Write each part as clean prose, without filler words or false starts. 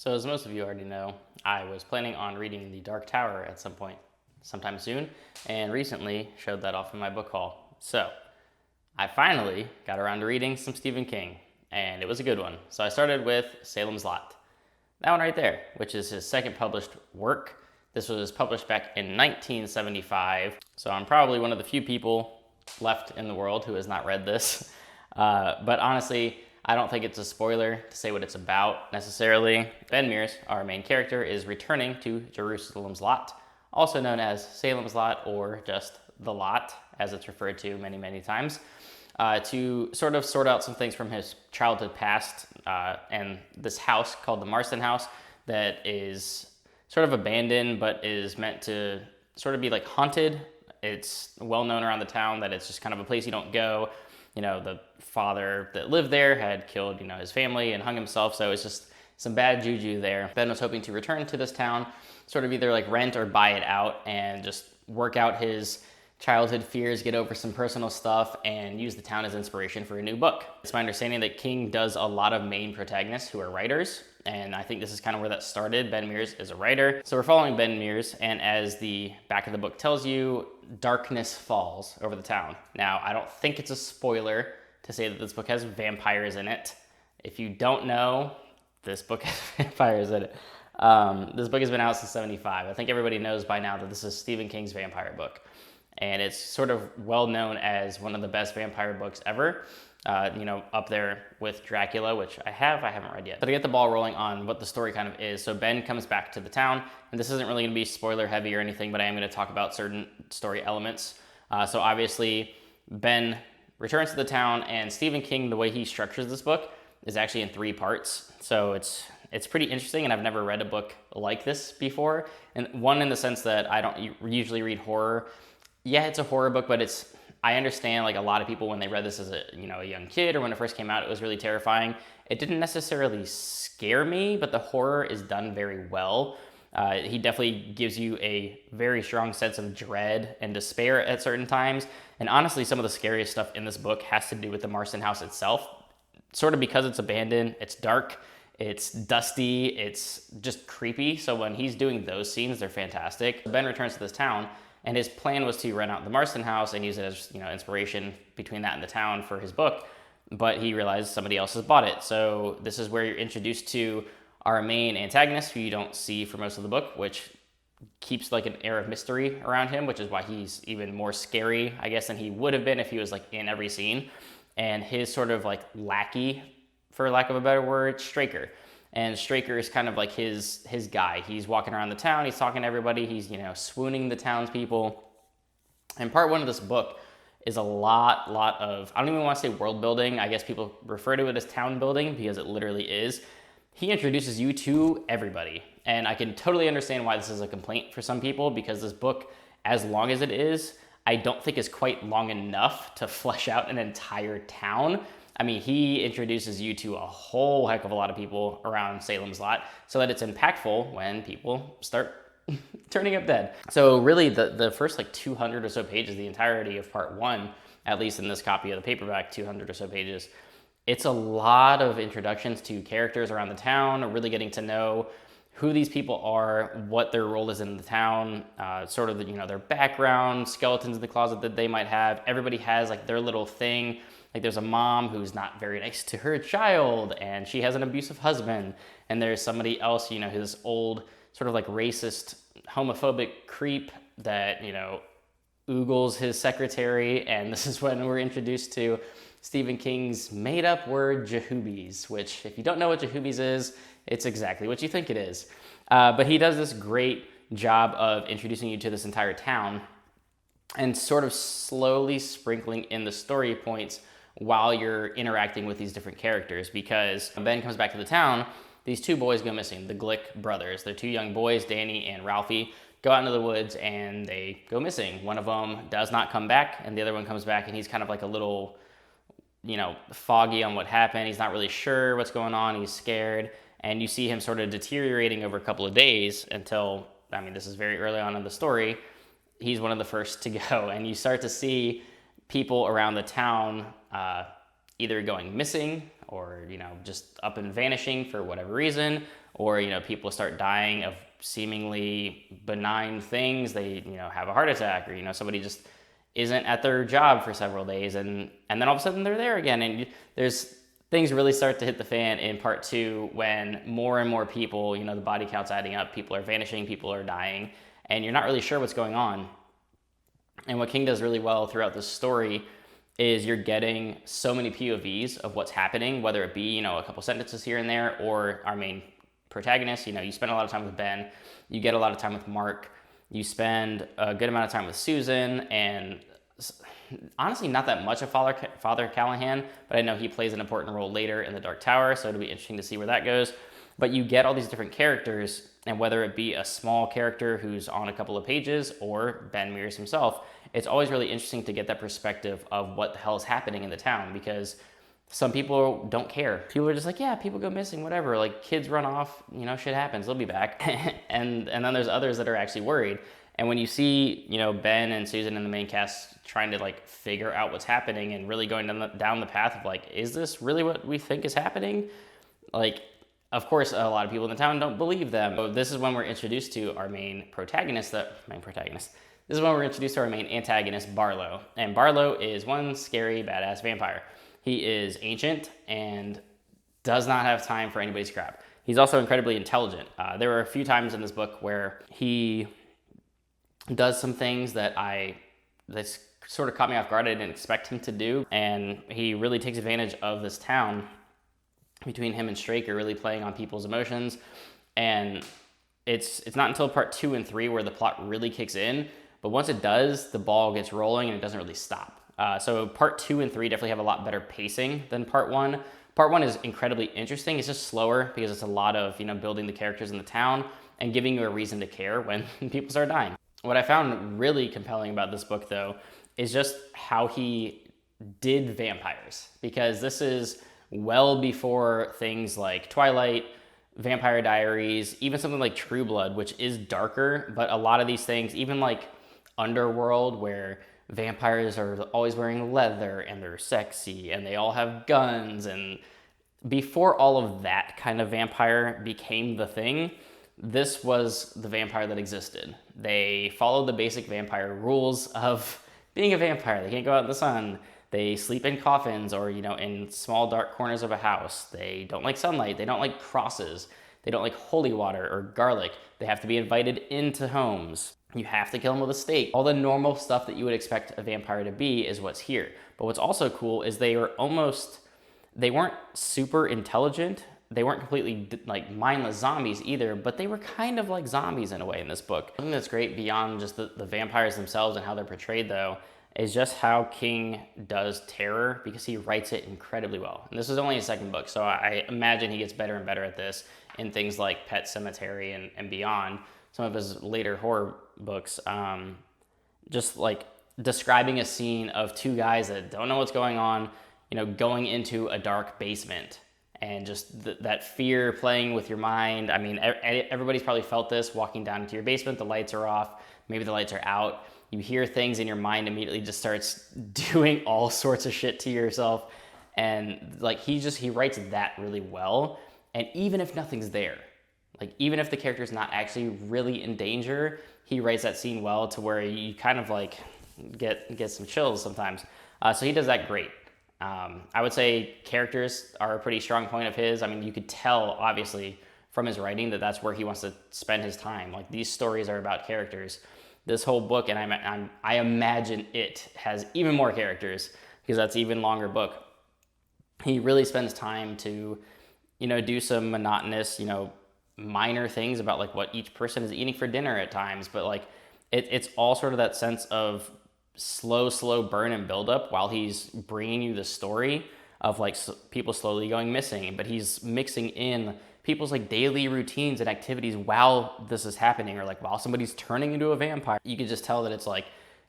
So as most of you already know, I was planning on reading The Dark Tower at some point, sometime soon, and recently showed that off in my book haul. So I finally got around to reading some Stephen King, and it was a good one. So I started with Salem's Lot. That one right there, which is his second published work. This was published back in 1975, so I'm probably one of the few people left in the world who has not read this. But honestly, I don't think it's a spoiler to say what it's about necessarily. Ben Mears, our main character, is returning to Jerusalem's Lot, also known as Salem's Lot or just the Lot, as it's referred to many, many times, to sort of sort out some things from his childhood past and this house called the Marston House that is sort of abandoned but is meant to sort of be like haunted. It's well known around the town that it's just kind of a place you don't go. You know, the father that lived there had killed, his family and hung himself. So it's just some bad juju there. Ben was hoping to return to this town, sort of either like rent or buy it out and just work out his childhood fears, get over some personal stuff, and use the town as inspiration for a new book. It's my understanding that King does a lot of main protagonists who are writers, and I think this is kind of where that started. Ben Mears is a writer. So we're following Ben Mears, and as the back of the book tells you, darkness falls over the town. Now, I don't think it's a spoiler to say that this book has vampires in it. If you don't know, this book has vampires in it. This book has been out since 75. I think everybody knows by now that this is Stephen King's vampire book. And it's sort of well known as one of the best vampire books ever. Up there with Dracula, which I haven't read yet. But to get the ball rolling on what the story kind of is, so Ben comes back to the town, and this isn't really gonna be spoiler heavy or anything, but I am gonna talk about certain story elements. So obviously, Ben returns to the town, and Stephen King, the way he structures this book, is actually in 3 parts. So it's pretty interesting, and I've never read a book like this before. And one in the sense that I don't usually read horror. Yeah, it's a horror book, but I understand like a lot of people when they read this as a young kid or when it first came out, it was really terrifying. It didn't necessarily scare me, but the horror is done very well. He definitely gives you a very strong sense of dread and despair at certain times. And honestly, some of the scariest stuff in this book has to do with the Marston house itself. Sort of because it's abandoned, it's dark, it's dusty, it's just creepy. So when he's doing those scenes, they're fantastic. Ben returns to this town, and his plan was to rent out the Marston house and use it as inspiration between that and the town for his book. But he realized somebody else has bought it. So this is where you're introduced to our main antagonist, who you don't see for most of the book, which keeps like an air of mystery around him, which is why he's even more scary, I guess, than he would have been if he was like in every scene. And his sort of like lackey, for lack of a better word, Straker. And Straker is kind of like his guy. He's walking around the town, he's talking to everybody, he's swooning the townspeople. And part 1 of this book is a lot of, I don't even want to say world building. I guess people refer to it as town building because it literally is. He introduces you to everybody. And I can totally understand why this is a complaint for some people, because this book, as long as it is, I don't think is quite long enough to flesh out an entire town. I mean, he introduces you to a whole heck of a lot of people around Salem's Lot so that it's impactful when people start turning up dead. So really the first like 200 or so pages, the entirety of part 1, at least in this copy of the paperback, 200 or so pages, it's a lot of introductions to characters around the town, really getting to know who these people are, what their role is in the town, sort of their background, skeletons in the closet that they might have. Everybody has like their little thing. Like there's a mom who's not very nice to her child, and she has an abusive husband. And there's somebody else, who's old, sort of like racist, homophobic creep that, oogles his secretary. And this is when we're introduced to Stephen King's made up word, Jehoobies, which if you don't know what Jehoobies is, it's exactly what you think it is. But he does this great job of introducing you to this entire town and sort of slowly sprinkling in the story points while you're interacting with these different characters. Because when Ben comes back to the town, these 2 boys go missing, the Glick brothers. They're 2 young boys, Danny and Ralphie, go out into the woods and they go missing. One of them does not come back, and the other one comes back, and he's kind of like a little, foggy on what happened. He's not really sure what's going on. He's scared. And you see him sort of deteriorating over a couple of days until, this is very early on in the story, he's one of the first to go. And you start to see people around the town either going missing or, just up and vanishing for whatever reason, or, people start dying of seemingly benign things. They, have a heart attack, or, somebody just isn't at their job for several days, and then all of a sudden they're there again. And there's things really start to hit the fan in part 2 when more and more people, the body count's adding up, people are vanishing, people are dying, and you're not really sure what's going on. And what King does really well throughout this story is you're getting so many POVs of what's happening, whether it be, a couple sentences here and there, or our main protagonist. You spend a lot of time with Ben, you get a lot of time with Mark, you spend a good amount of time with Susan, and honestly not that much of Father Callahan, but I know he plays an important role later in the Dark Tower, so it'll be interesting to see where that goes. But you get all these different characters, and whether it be a small character who's on a couple of pages or Ben Mears himself, it's always really interesting to get that perspective of what the hell is happening in the town, because some people don't care. People are just like, yeah, people go missing, whatever. Like, kids run off, shit happens, they'll be back. and then there's others that are actually worried. And when you see, Ben and Susan in the main cast trying to figure out what's happening and really going down the path of is this really what we think is happening? Of course, a lot of people in the town don't believe them. So this is when we're introduced to our main protagonist. This is when we're introduced to our main antagonist, Barlow. And Barlow is one scary, badass vampire. He is ancient and does not have time for anybody's crap. He's also incredibly intelligent. There were a few times in this book where he does some things that sort of caught me off guard. I didn't expect him to do. And he really takes advantage of this town between him and Straker, really playing on people's emotions. And it's not until part 2 and 3 where the plot really kicks in. But once it does, the ball gets rolling and it doesn't really stop. So part 2 and 3 definitely have a lot better pacing than part 1. Part 1 is incredibly interesting. It's just slower because it's a lot of, building the characters in the town and giving you a reason to care when people start dying. What I found really compelling about this book, though, is just how he did vampires, because this is well before things like Twilight, Vampire Diaries, even something like True Blood, which is darker, but a lot of these things, even Underworld, where vampires are always wearing leather and they're sexy and they all have guns, and before all of that kind of vampire became the thing, this was the vampire that existed. They followed the basic vampire rules of being a vampire. They can't go out in the sun. They sleep in coffins or, in small dark corners of a house. They don't like sunlight. They don't like crosses. They don't like holy water or garlic. They have to be invited into homes. You have to kill them with a stake. All the normal stuff that you would expect a vampire to be is what's here. But what's also cool is they weren't super intelligent. They weren't completely mindless zombies either, but they were kind of like zombies in a way in this book. Something that's great beyond just the vampires themselves and how they're portrayed, though, is just how King does terror, because he writes it incredibly well. And this is only his second book, so I imagine he gets better and better at this in things like Pet Sematary and beyond. Some of his later horror books, just describing a scene of two guys that don't know what's going on, going into a dark basement, and just that fear playing with your mind. I mean, everybody's probably felt this, walking down into your basement, the lights are off, maybe the lights are out, you hear things and your mind immediately just starts doing all sorts of shit to yourself. And he writes that really well. And even if nothing's there, even if the character's not actually really in danger, he writes that scene well to where you kind of get some chills sometimes. So he does that great. I would say characters are a pretty strong point of his. I mean, you could tell, obviously, from his writing that that's where he wants to spend his time. These stories are about characters. This whole book, and I imagine it has even more characters, because that's an even longer book. He really spends time to, do some monotonous, minor things about what each person is eating for dinner at times. But it's all sort of that sense of slow burn and build up while he's bringing you the story of people slowly going missing, but he's mixing in people's daily routines and activities while this is happening, or while somebody's turning into a vampire. You could just tell that it's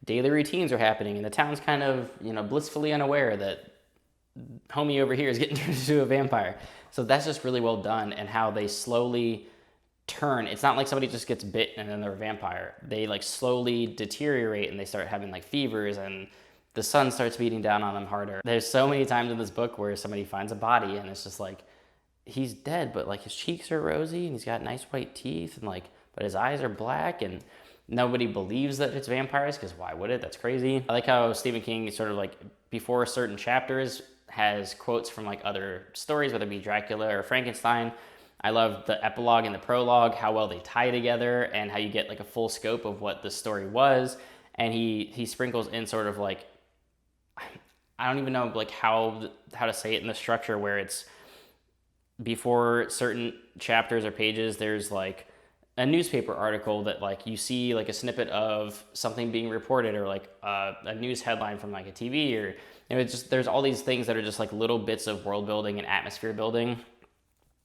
daily routines are happening and the town's kind of, blissfully unaware that homie over here is getting turned into a vampire. So that's just really well done, and how they slowly turn. It's not like somebody just gets bit and then they're a vampire. They slowly deteriorate and they start having fevers and the sun starts beating down on him harder. There's so many times in this book where somebody finds a body and it's just like, he's dead, but like his cheeks are rosy and he's got nice white teeth and like, but his eyes are black and nobody believes that it's vampires because why would it? That's crazy. I like how Stephen King sort of like before certain chapters has quotes from like other stories, whether it be Dracula or Frankenstein. I love the epilogue and the prologue, how well they tie together and how you get like a full scope of what the story was. And he sprinkles in sort of like, I don't even know like how to say it in the structure where it's before certain chapters or pages, there's like a newspaper article that like you see like a snippet of something being reported or like a news headline from like a TV or it's just, there's all these things that are just like little bits of world building and atmosphere building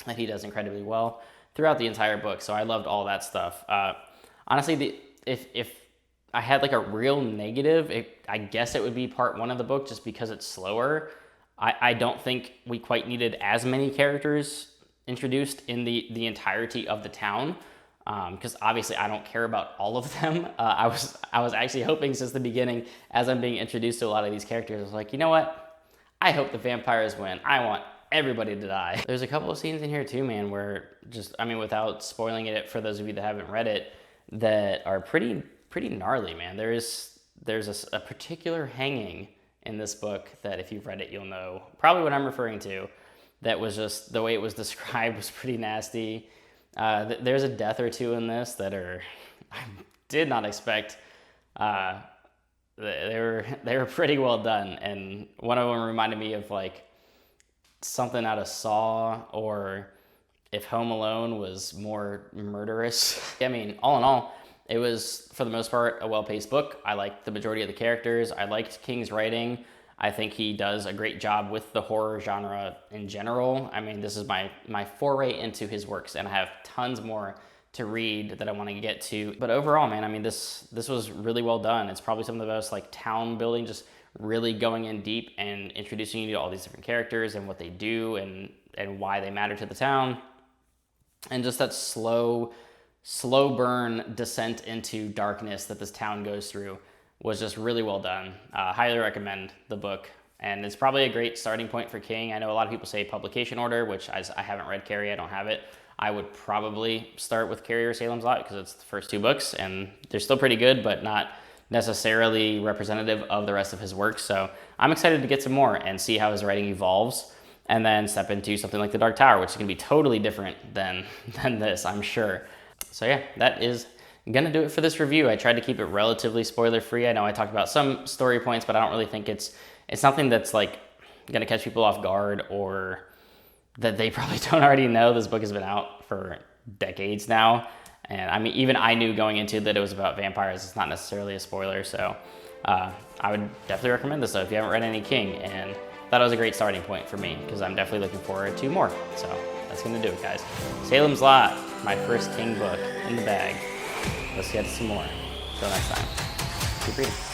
that he does incredibly well throughout the entire book. So I loved all that stuff. Honestly, if I had like a real negative, I guess it would be part 1 of the book just because it's slower. I don't think we quite needed as many characters introduced in the entirety of the town. Because obviously I don't care about all of them. I was actually hoping since the beginning, as I'm being introduced to a lot of these characters, I was like, you know what? I hope the vampires win. I want everybody to die. There's a couple of scenes in here too, man, where just, I mean, without spoiling it for those of you that haven't read it, that are pretty gnarly, man. There's a particular hanging in this book that if you've read it, you'll know probably what I'm referring to. That was just, the way it was described was pretty nasty. There's a death or two in this that I did not expect. They were pretty well done, and one of them reminded me of like something out of Saw, or if Home Alone was more murderous. I mean, all in all, it was for the most part a well-paced book. I liked the majority of the characters. I liked King's writing. I think he does a great job with the horror genre in general. I mean, this is my foray into his works, and I have tons more to read that I want to get to. But overall, man, I mean, this was really well done. It's probably some of the best like town building, just really going in deep and introducing you to all these different characters and what they do and why they matter to the town. And just that slow burn descent into darkness that this town goes through was just really well done. Highly recommend the book. And it's probably a great starting point for King. I know a lot of people say publication order, which I haven't read Carrie, I don't have it. I would probably start with Carrie or Salem's Lot because it's the first 2 books and they're still pretty good, but not necessarily representative of the rest of his work. So I'm excited to get some more and see how his writing evolves and then step into something like The Dark Tower, which is gonna be totally different than this, I'm sure. So yeah, that is gonna do it for this review. I tried to keep it relatively spoiler free. I know I talked about some story points, but I don't really think it's nothing that's like gonna catch people off guard or that they probably don't already know. This book has been out for decades now. And I mean, even I knew going into that it was about vampires. It's not necessarily a spoiler. So I would definitely recommend this though if you haven't read any King. And thought it was a great starting point for me because I'm definitely looking forward to more. So that's gonna do it, guys. Salem's Lot, my first King book in the bag. Let's get some more. Until next time, keep reading.